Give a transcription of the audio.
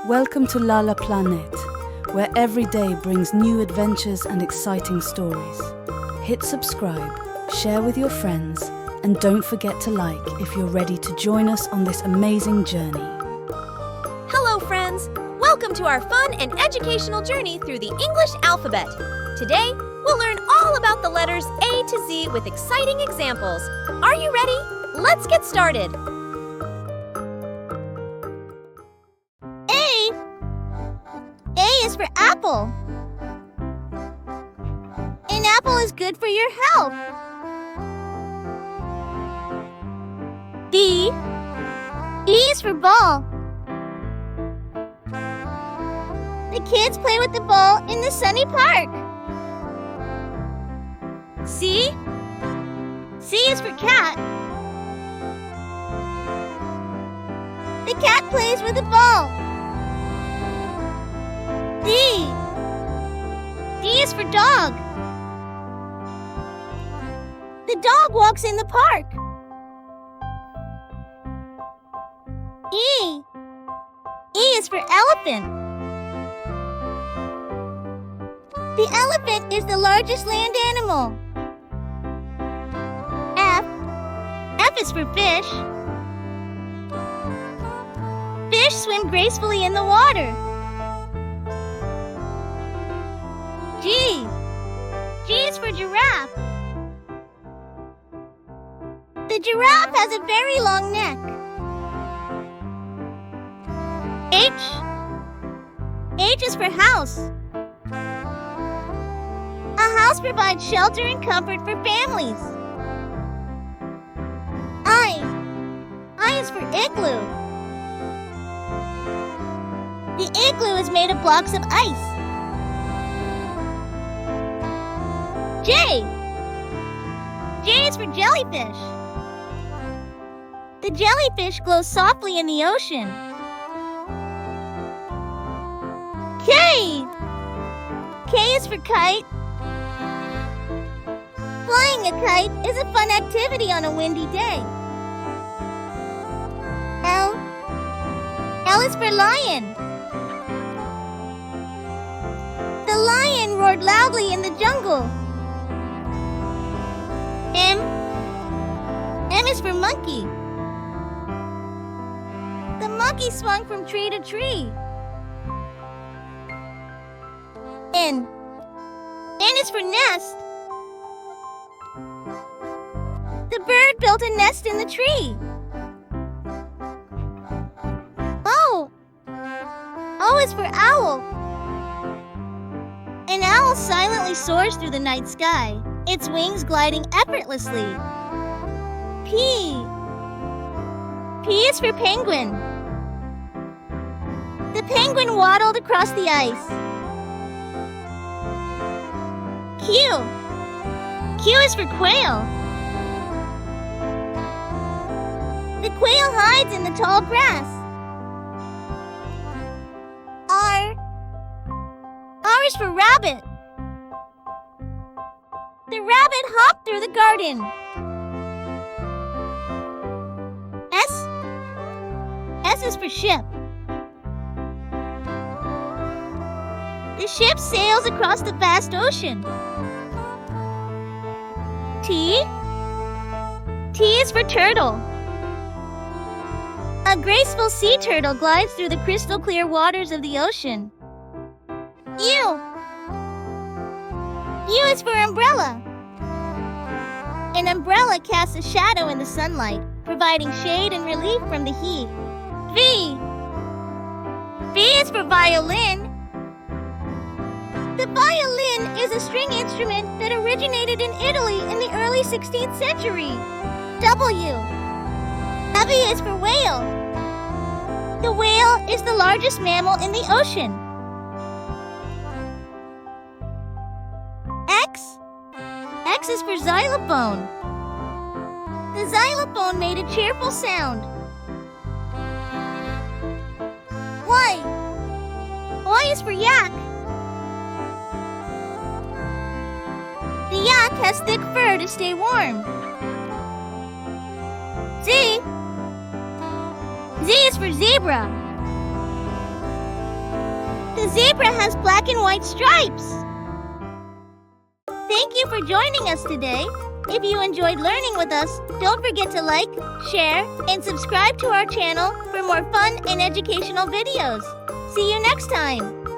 Welcome to Lala Planet, where every day brings new adventures and exciting stories. Hit subscribe, share with your friends, and don't forget to like if you're ready to join us on this amazing journey. Hello, friends! Welcome to our fun and educational journey through the English alphabet. Today, we'll learn all about the letters A to Z with exciting examples. Are you ready? Let's get started! A is for apple. An apple is good for your health. B is for ball. The kids play with the ball in the sunny park. C is for cat. The cat plays with the ball. D is for dog. The dog walks in the park. E is for elephant. The elephant is the largest land animal. F is for fish. Fish swim gracefully in the water. G is for giraffe. The giraffe has a very long neck. H is for house. A house provides shelter and comfort for families. I is for igloo. The igloo is made of blocks of ice. J is for jellyfish. The jellyfish glows softly in the ocean. K is for kite. Flying a kite is a fun activity on a windy day. L is for lion. The lion roared loudly in the jungle. M is for monkey. The monkey swung from tree to tree. N is for nest. The bird built a nest in the tree. O is for owl. An owl silently soars through the night sky, its wings gliding effortlessly. P is for penguin. The penguin waddled across the ice. Q is for quail. The quail hides in the tall grass. R is for rabbit. The rabbit hopped through the garden. S is for ship. The ship sails across the vast ocean. T is for turtle. A graceful sea turtle glides through the crystal clear waters of the ocean. U is for umbrella. An umbrella casts a shadow in the sunlight, providing shade and relief from the heat. V is for violin. The violin is a string instrument that originated in Italy in the early 16th century. W is for whale. The whale is the largest mammal in the ocean. X is for xylophone. The xylophone made a cheerful sound. Y is for yak. The yak has thick fur to stay warm. Z is for zebra. The zebra has black and white stripes. Thank you for joining us today. If you enjoyed learning with us, don't forget to like, share, and subscribe to our channel for more fun and educational videos. See you next time.